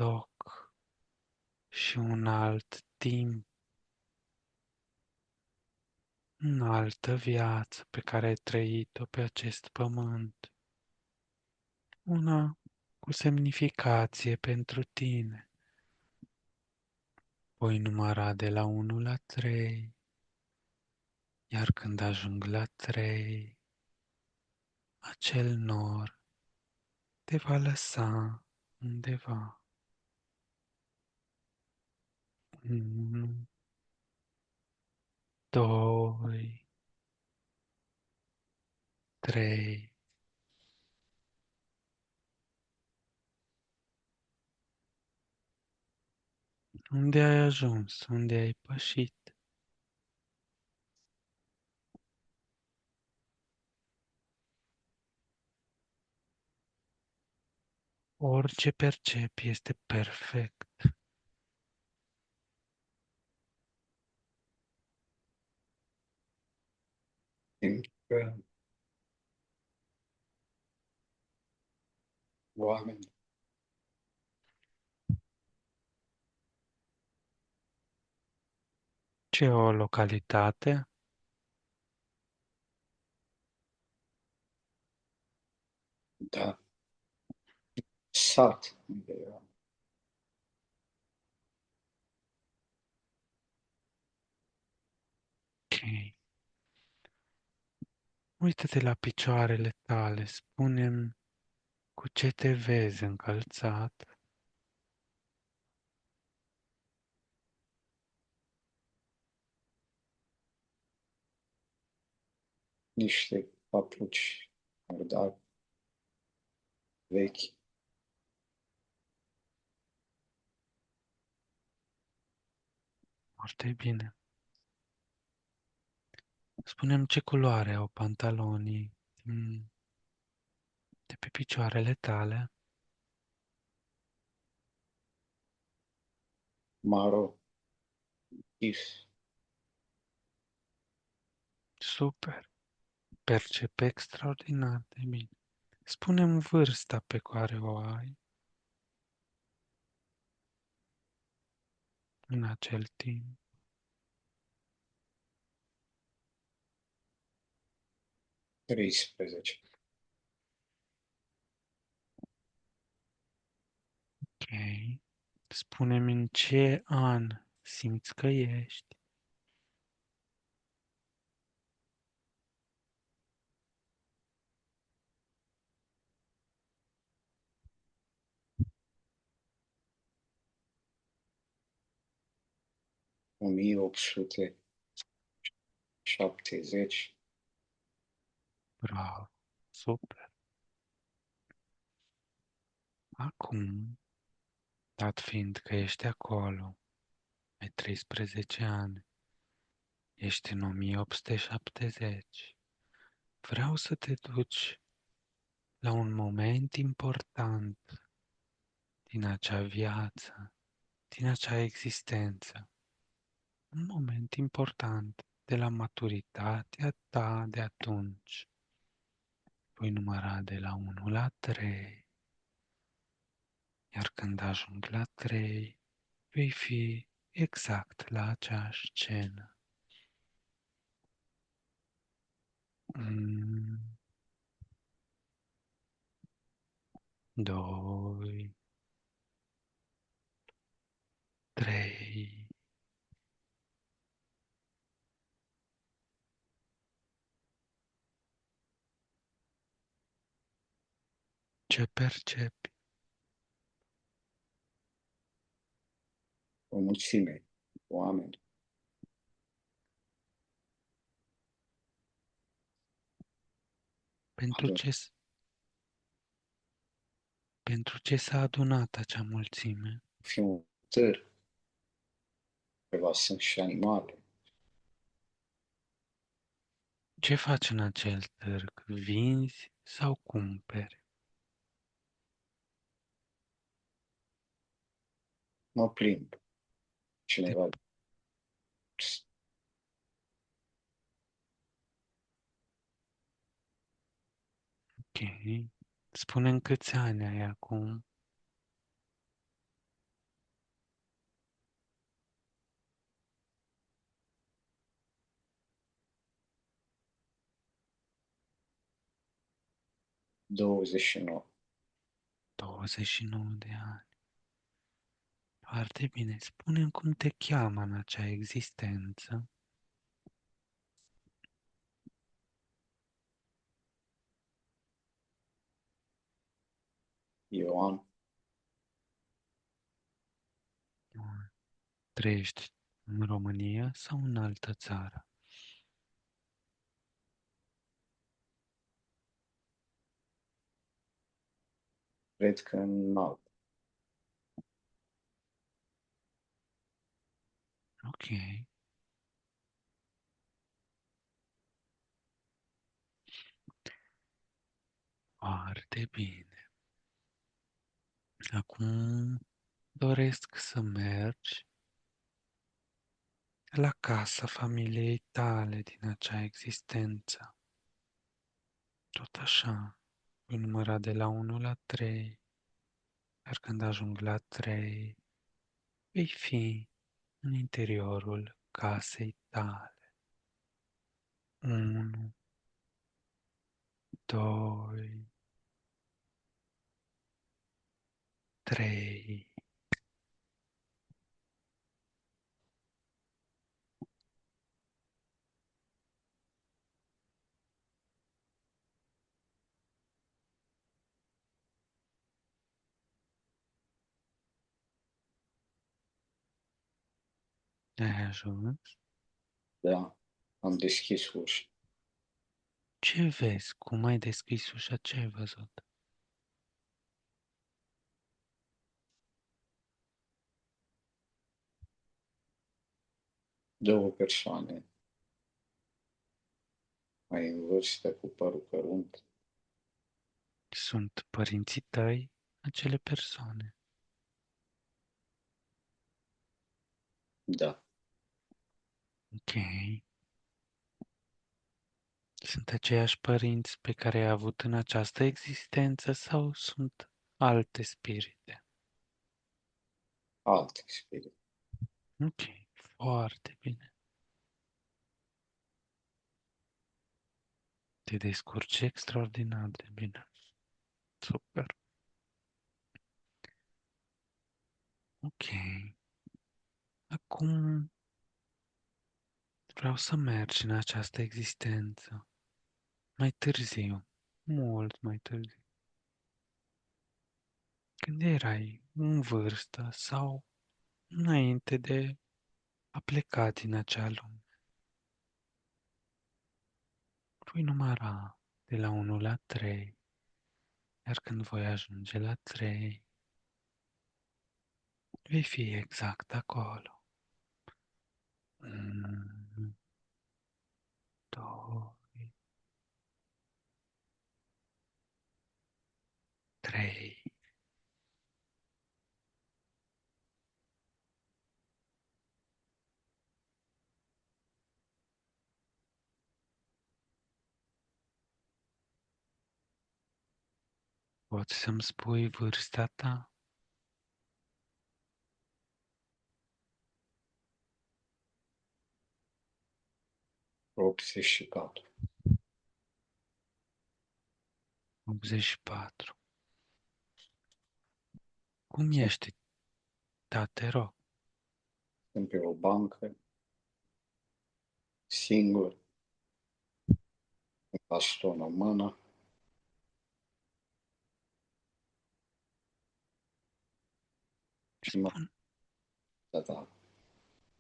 loc și un alt timp, în altă viață pe care ai trăit-o pe acest pământ, una cu semnificație pentru tine. Voi număra de la 1 la 3, iar când ajung la 3, acel nor te va lăsa undeva. 1, 2, 3. Unde ai ajuns? Unde ai pășit? Orice percepi este perfect. Simt că oameni Ce o localitate? da sat unde eram. Ok. Uită-te la picioarele tale, spune-mi cu ce te vezi încălțat. Niște papuci murdari, vechi, Foarte bine. Spune-mi ce culoare au pantalonii de pe picioarele tale. maro, if, Super. Percep extraordinar de bine. Spune-mi vârsta pe care o ai în acel timp. 13. Ok. Spune-mi în ce an simți că ești. 1870. Bravo. Super. Acum, dat fiind că ești acolo, ai 13 ani, ești în 1870, vreau să te duci la un moment important din acea viață, din acea existență. Un moment important de la maturitatea ta de atunci. Voi număra de la 1 la 3, iar când ajung la 3, vei fi exact la aceeași scenă. 1, 2, 3. Ce percepi? O mulțime de oameni, Pentru ador, ce, pentru ce s-a adunat acea mulțime? fi un târg, ceva sunt și animale, Ce faci în acel târg? Vinzi sau cumperi? mă plimb, Te, cineva ok. Spune-mi câți ani ai acum. 29. 29 de ani. Foarte bine. Spune-mi cum te cheamă în acea existență. Ioan. Trăiești în România sau în altă țară? Cred că în alt. Ok. Foarte bine. Acum doresc să mergi la casa familiei tale din acea existență. Tot așa, voi număra de la 1 la 3, iar când ajung la 3, vei fi în interiorul casei tale. 1, 2, 3. Ai ajuns? Da, am deschis ușa. Ce vezi? Cum ai deschis ușa? Ce ai văzut? Două persoane mai în vârstă cu părul cărunt. Sunt părinții tăi acele persoane. Da, Ok. Sunt aceiași părinți pe care ai avut în această existență sau sunt alte spirite? alt spirit. Ok, foarte bine. Te descurci extraordinar de bine. Super. Ok. Acum vreau să mergi în această existență. Mai târziu. Mult mai târziu. Când erai în vârstă sau înainte de a pleca din acea lume. Voi număra de la 1 la 3, iar când voi ajunge la 3, vei fi exact acolo. 1, 2, 3. Poți să-mi spui vârsta ta? 84. 84. Cum Sunt, ești? Da, te rog. sunt pe o bancă, singur, cu baston în mână și mă Spun, da,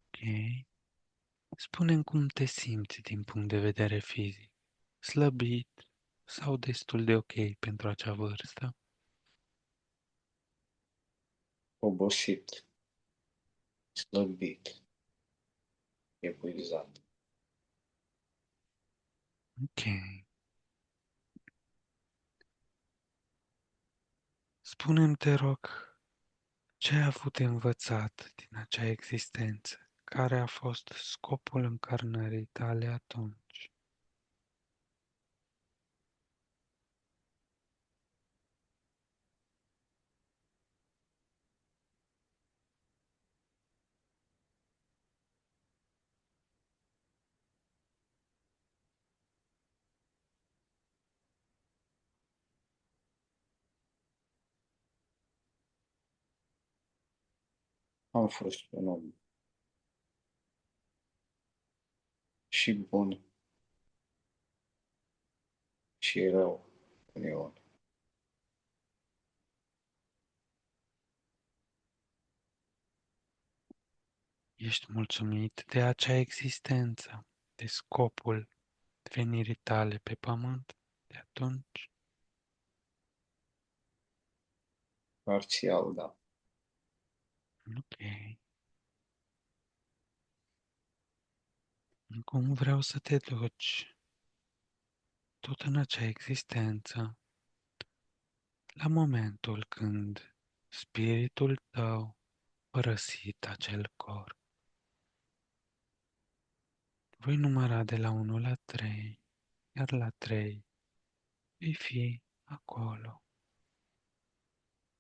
ok. Spune-mi cum te simți din punct de vedere fizic. Slăbit sau destul de ok pentru acea vârstă? obosit, slăbit, epuizat. Ok. Spune-mi, te rog, ce ai avut de învățat din acea existență? Care a fost scopul încarnării tale atunci? Am fost un om și bun și rău uneori. Ești mulțumit de acea existență, de scopul venirii tale pe pământ de atunci? Parțial, da. Ok. Acum vreau să te duci tot în acea existență, la momentul când spiritul tău părăsit acel corp. Voi număra de la 1 la 3, iar la 3 vei fi acolo.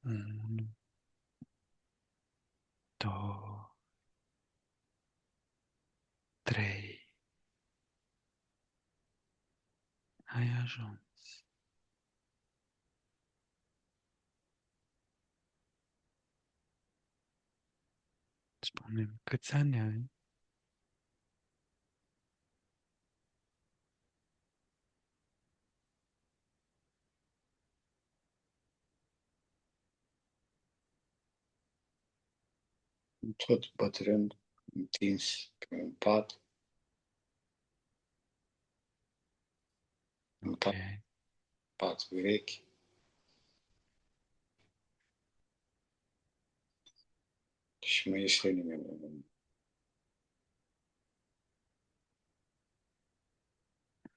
1, 2, 3. Ai ajuns. Spune-mi câți ani ai? Tot bătrân, întins pe un pat, un Ok, pat vechi și nu este nimeni în lume.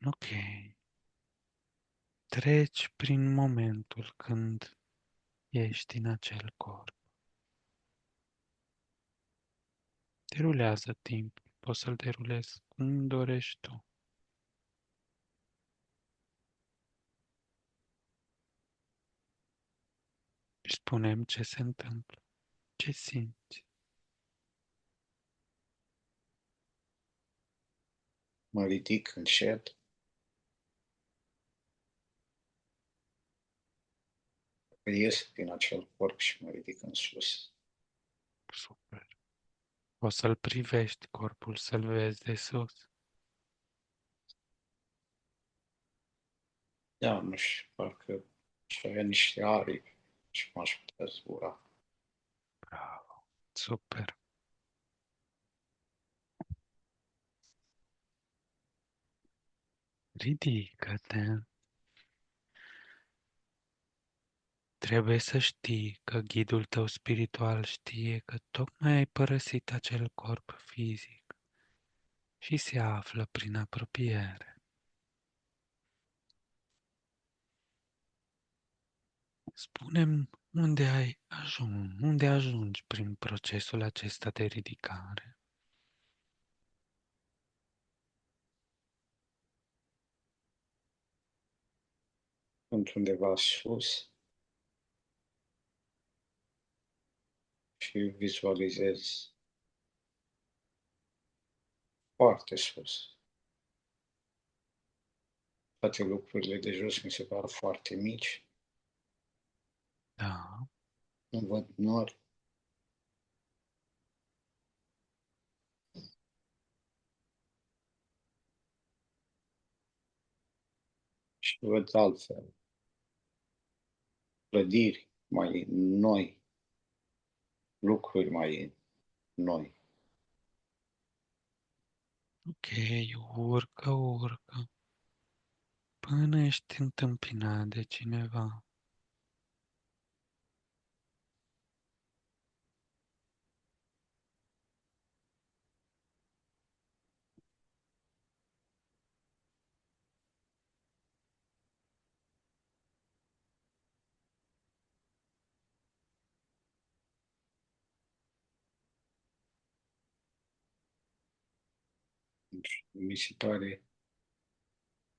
ok. Treci prin momentul când ești în acel corp. Derulează timp. Poți să-l derulezi cum dorești tu. Și spunem ce se întâmplă, ce simți. Mă ridic încet, ies din acel corp și mă ridic în sus. Super. Poți să-l privești corpul, să-l vezi de sus. Da, nu știu, parcă și avea niște aripi și m-aș putea zbura. Bravo. Super. Ridică-te. Trebuie să știi că ghidul tău spiritual știe că tocmai ai părăsit acel corp fizic și se află prin apropiere. Spune-mi unde ajungi prin procesul acesta de ridicare. Sunt undeva sus și vizualizez foarte sus. Toate lucrurile de jos mi se par foarte mici. Da, Nu văd nori și văd altfel. Clădiri mai noi, lucruri mai noi. ok, urcă până ești întâmpinat de cineva. Mi se pare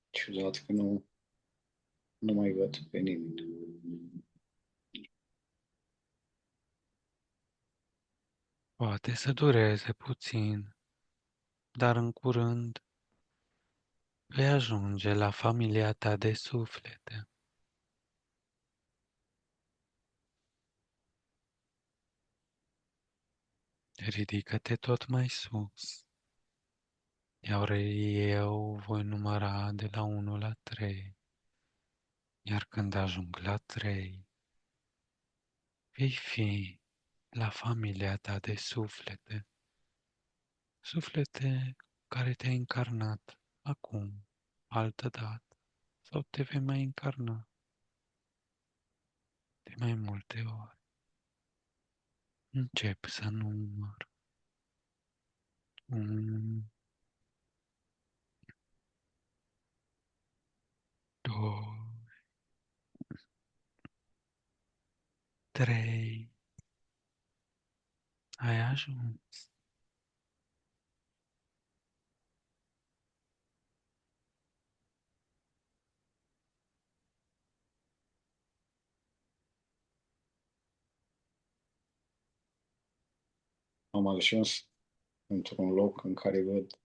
ciudat că nu mai văd pe nimeni. Poate să dureze puțin, dar în curând vei ajunge la familia ta de suflete. Ridică-te tot mai sus. Iar eu voi număra de la 1 la 3. Iar când ajung la 3, vei fi la familia ta de suflete. Suflete care te-ai încarnat acum, altădată, sau te vei mai încarna de mai multe ori. Încep să număr. 1, 2, 3. Ai ajuns. Am ajuns într-un loc în care văd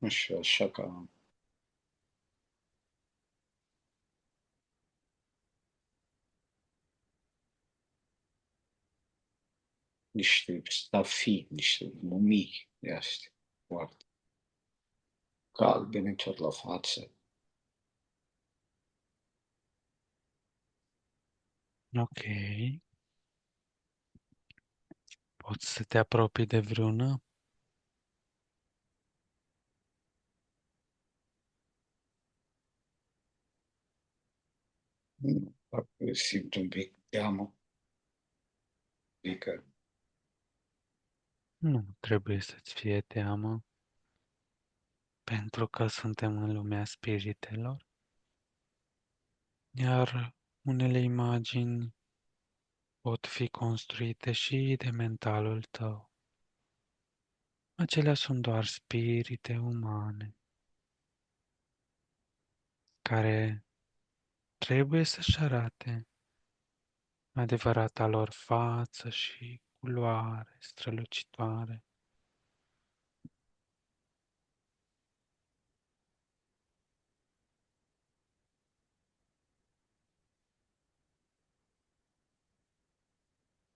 așa ca niște stafii, niște mumii de astea, foarte galbene tot la față. Ok. Poți să te apropii de vreuna? Parcă simt un pic teamă, adică Nu trebuie să-ți fie teamă, pentru că suntem în lumea spiritelor, iar unele imagini pot fi construite și de mentalul tău. Acelea sunt doar spirite umane care trebuie să-și arate adevărata lor față și culoare strălucitoare.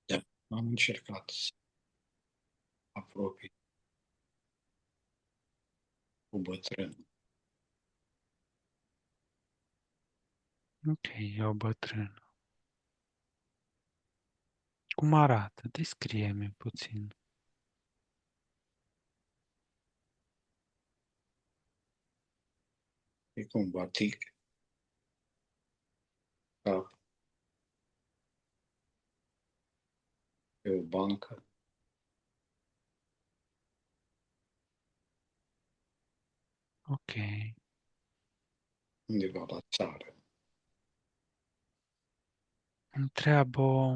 da, am încercat să apropii cu bătrân. Ok, e o bătrână. Cum arată? Descrie-mi puțin. E cu un batic, cap pe o bancă, Ok. undeva la țară. Întreabă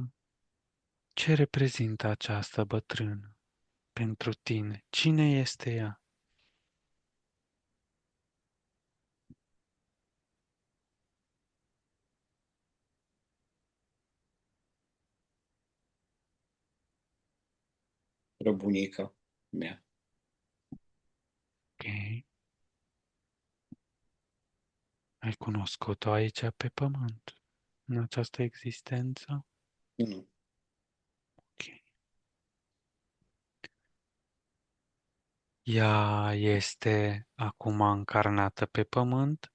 ce reprezintă această bătrână pentru tine. Cine este ea? Răbunica mea, Ok. Ai cunoscut-o aici pe pământ, în această existență? nu, Ok. Ea este acum încarnată pe pământ?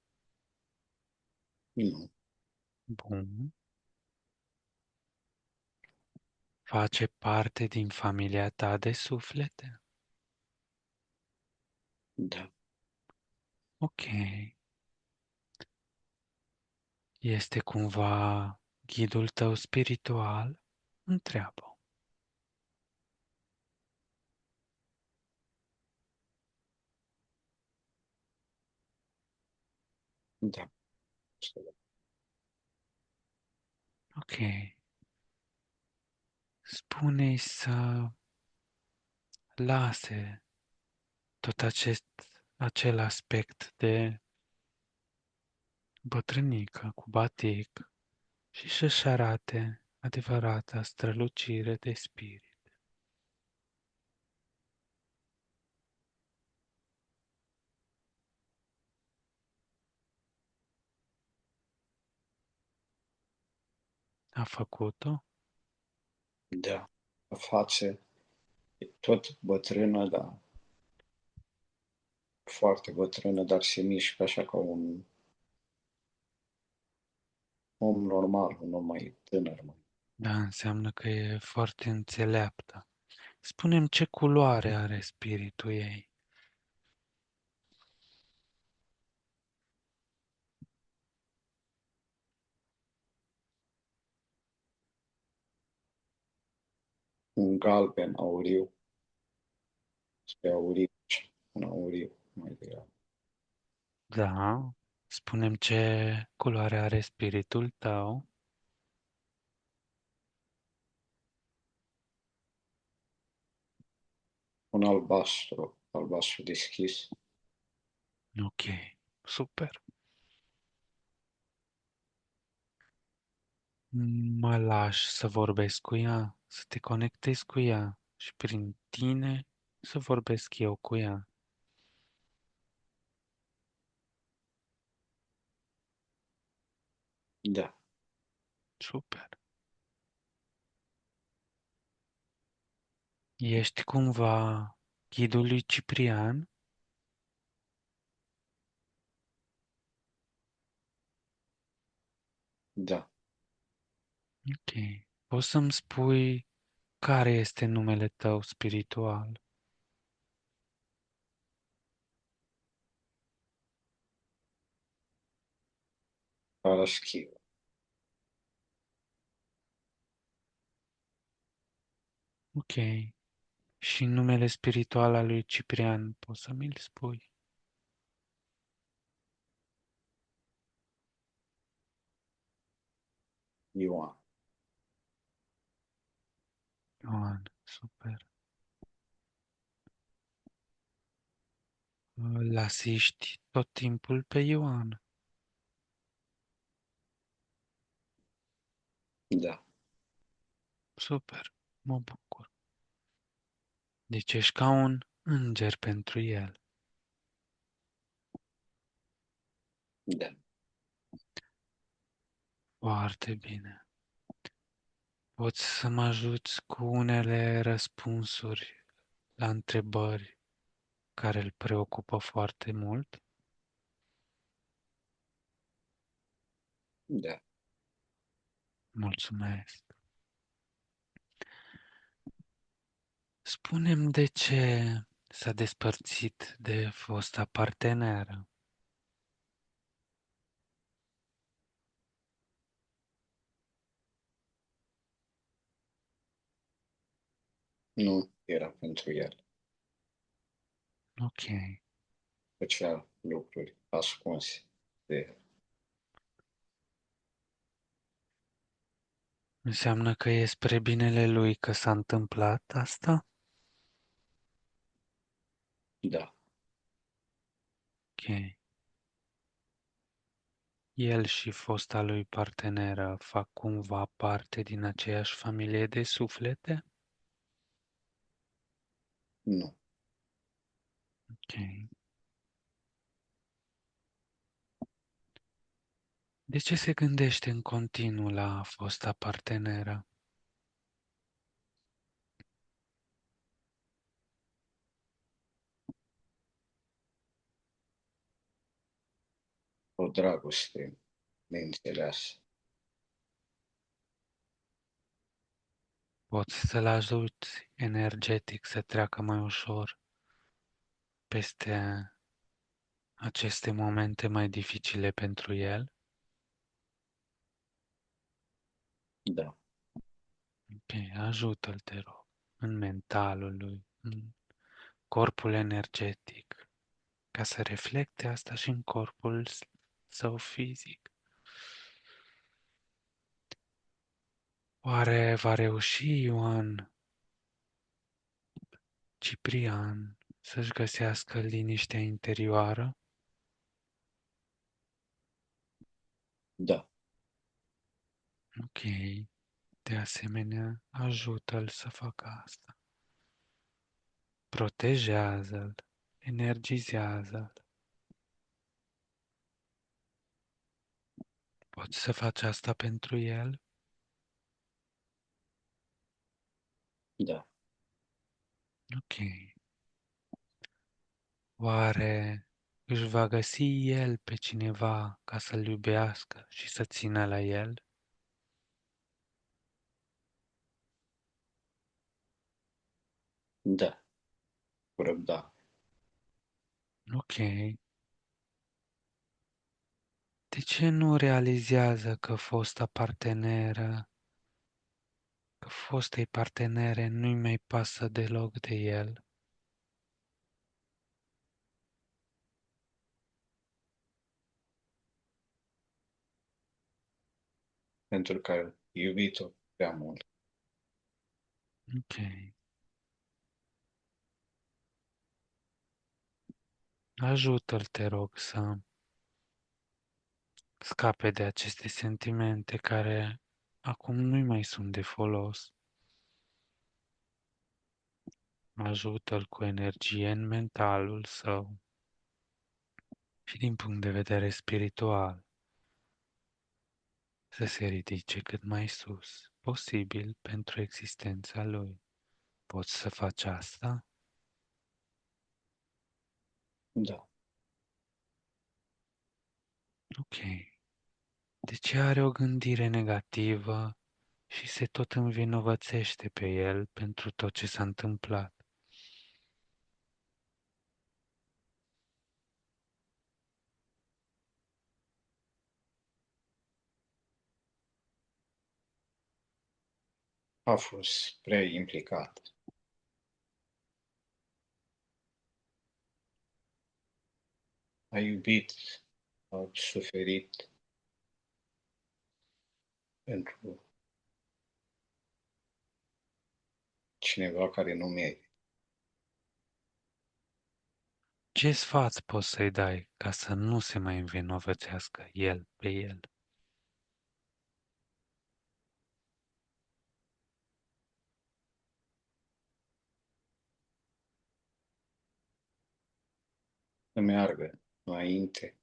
nu, Bun. Face parte din familia ta de suflete? da, Ok. Este cumva ghidul tău spiritual? Întreabă. da. Ok. Spune-i să lase tot acel aspect de bătrânică cu batic și să-și arate adevărata strălucire de spirit. A făcut-o? Da. Face, e tot bătrână, dar foarte bătrână, dar se mișcă așa ca un om normal, un om mai tânăr. Mai. Da, înseamnă că e foarte înțeleaptă. Spune-mi ce culoare are spiritul ei. Un galben auriu, spre auriu, un auriu mai degrabă. Da, spune-mi ce culoare are spiritul tău. Un albastru, albastru deschis. Ok, super. Mă lași să vorbesc cu ea, să te conectezi cu ea și prin tine să vorbesc eu cu ea. Da, Super. Ești cumva ghidul lui Ciprian? da. Ok. Poți să-mi spui care este numele tău spiritual? Paraschiv. Ok. Și numele spiritual al lui Ciprian, poți să mi-l spui? Ioan. Ioan, super. Îl asiști tot timpul pe Ioan. Da, Super, mă bucur. Deci ești ca un înger pentru el. da. Foarte bine. Poți să mă ajuți cu unele răspunsuri la întrebări care îl preocupă foarte mult? Da. Mulțumesc. Spune-mi de ce s-a despărțit de fosta parteneră. Nu era pentru el. Ok. Făcea lucruri ascunse de el. Înseamnă că e spre binele lui că s-a întâmplat asta? Da, Ok. El și fosta lui parteneră fac cumva parte din aceeași familie de suflete? nu. Ok. De ce se gândește în continuu la fosta parteneră? O dragoste neînțeleasă. Poți să-l ajuți energetic să treacă mai ușor peste aceste momente mai dificile pentru el? Da, Ok, ajută-l, te rog, în mentalul lui, în corpul energetic, ca să reflecte asta și în corpul său fizic. Oare va reuși Ioan Ciprian să-și găsească liniștea interioară? da, Ok, de asemenea, ajută-l să facă asta. Protejează-l, energizează-l. Poți să faci asta pentru el? Da. Ok. Oare își va găsi el pe cineva ca să-l iubească și să țină la el? Da. Cu răbdare. Ok. De ce nu realizează că fostei partenere nu-i mai pasă deloc de el? Pentru că ai iubit-o prea mult. Ok. Ajută-l, te rog, să scape de aceste sentimente care acum nu-i mai sunt de folos. Ajută-l cu energie în mentalul său și din punct de vedere spiritual să se ridice cât mai sus posibil pentru existența lui. Poți să faci asta? Da. Ok. De ce are o gândire negativă și se tot învinovățește pe el pentru tot ce s-a întâmplat? A fost prea implicat. A iubit, a suferit pentru cineva care nu merită. Ce sfat poți să-i dai ca să nu se mai învinovățească el pe el? Să meargă înainte,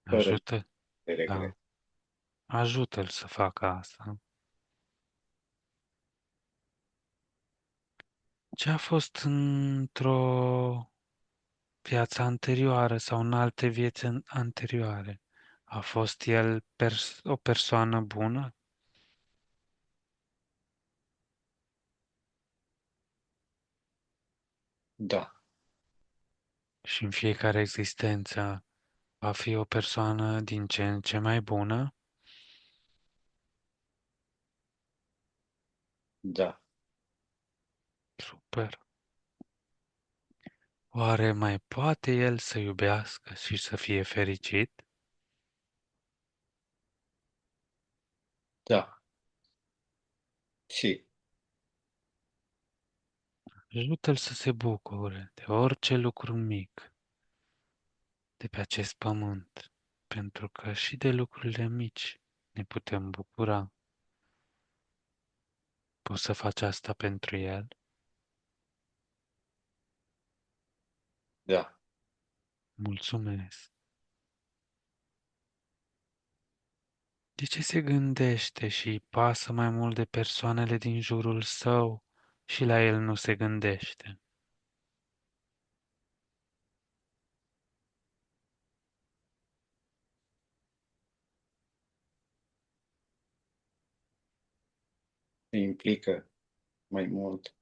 fără Ajută, de da, regret. ajută-l să facă asta. Ce a fost într-o viață anterioară sau în alte vieți anterioare? A fost el o persoană bună? Da, Și în fiecare existență va fi o persoană din ce în ce mai bună? da, Super. Oare mai poate el să iubească și să fie fericit? da, și, Ajută-l să se bucure de orice lucru mic de pe acest pământ, pentru că și de lucrurile mici ne putem bucura. Poți să faci asta pentru el? da. Mulțumesc. De ce se gândește și îi pasă mai mult de persoanele din jurul său și la el nu se gândește? Se implică mai mult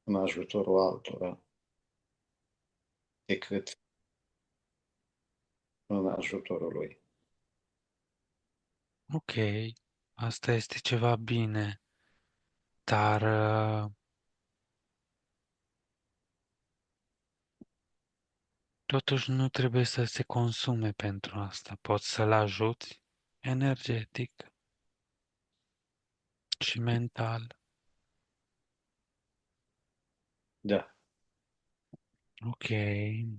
în ajutorul altora decât în ajutorul lui. Ok, asta este ceva bine, dar totuși nu trebuie să se consume pentru asta. Poți să-l ajuți energetic și mental. Da, Ok,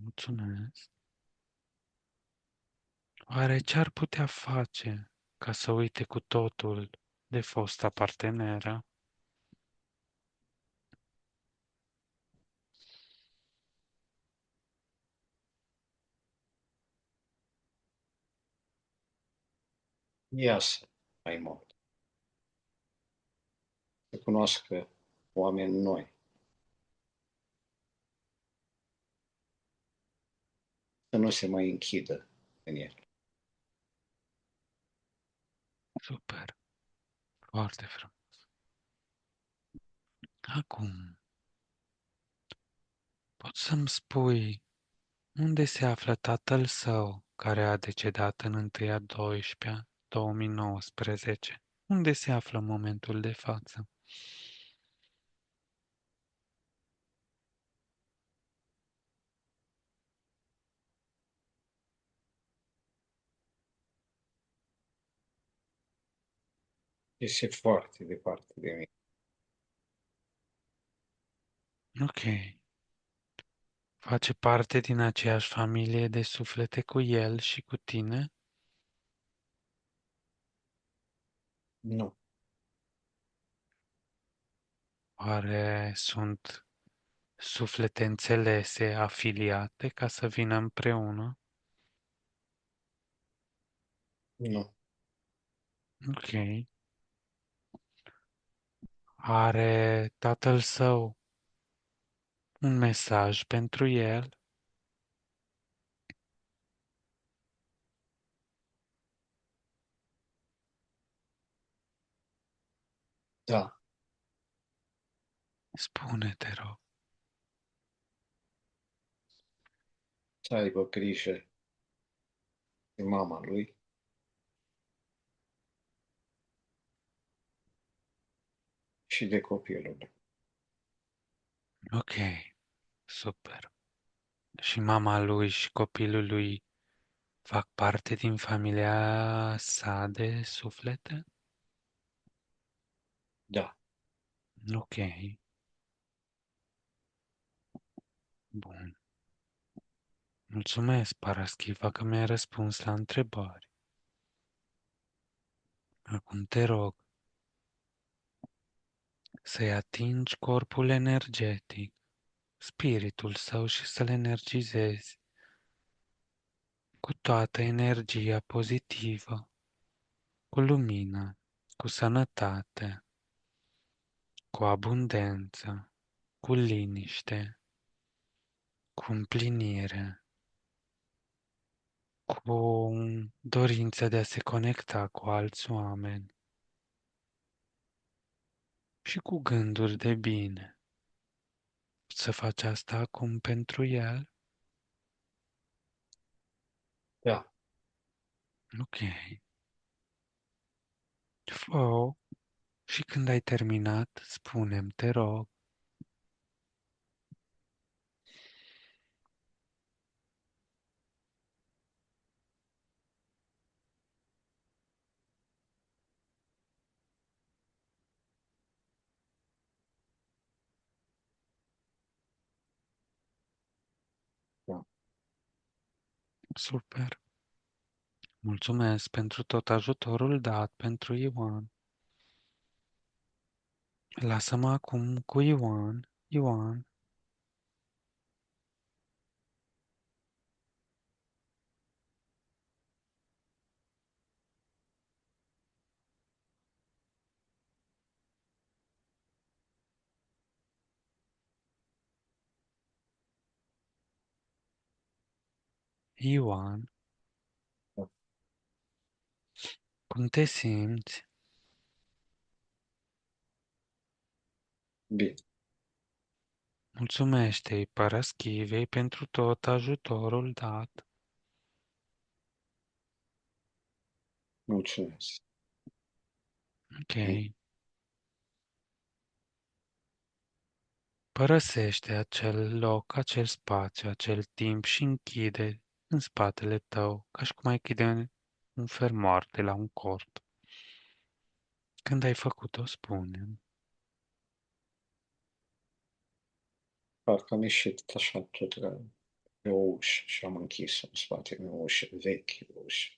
mulțumesc. Oare ce-ar putea face ca să uite cu totul de fosta parteneră? iasă mai mult, să cunoască oameni noi, să nu se mai închidă în el. Super, foarte frumos. Acum, poți să-mi spui unde se află tatăl său care a decedat în 1 a 12 2019? Unde se află în momentul de față? Este foarte departe de mine. Ok. Face parte din aceeași familie de suflete cu el și cu tine? Nu, Oare sunt suflete înțelese, afiliate, ca să vină împreună? nu, Ok. Are tatăl său un mesaj pentru el? da, Spune, te rog. să aibă grijă de mama lui și de copilul lui. Ok, super. Și mama lui și copilul lui fac parte din familia sa de suflete? Da, Ok, bun. Mulțumesc, Paraschiva, că mi-ai răspuns la întrebări. Acum te rog să-i atingi corpul energetic, spiritul său și să-l energizezi cu toată energia pozitivă, cu lumină, cu sănătate, cu abundență, cu liniște, cu împlinire, cu dorință de a se conecta cu alți oameni și cu gânduri de bine. Poți să faci asta acum pentru el? da, Ok. Fă și când ai terminat, spune-mi, te rog. da. Super. Mulțumesc pentru tot ajutorul dat pentru Ioan. Lasă-mă acum cu Ioan. Ioan, Ioan, Da. cum te simți? Bine, Mulțumește-i Paraschivei pentru tot ajutorul dat. mulțumesc. Ok. Mm. Părăsește acel loc, acel spațiu, acel timp și închide în spatele tău, ca și cum ai închide un fermoar de la un cort. Când ai făcut-o, spune. Parcă am ieșit așa tot pe o ușă și am închis în spatele o ușă vechi, o ușă.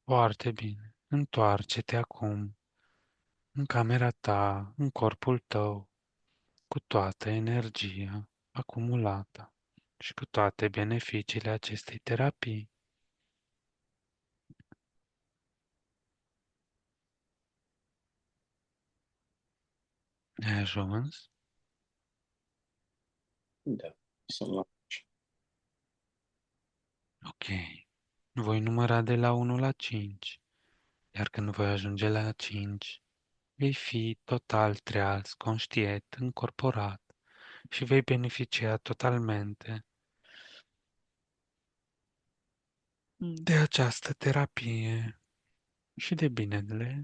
Foarte bine. Întoarce-te acum în camera ta, în corpul tău, cu toată energia acumulată și cu toate beneficiile acestei terapii. Ai ajuns? Da, sunt la 10. Ok. Voi număra de la 1 la 5, iar când voi ajunge la 5, vei fi total treaz, conștient, încorporat și vei beneficia totalmente de această terapie și de binele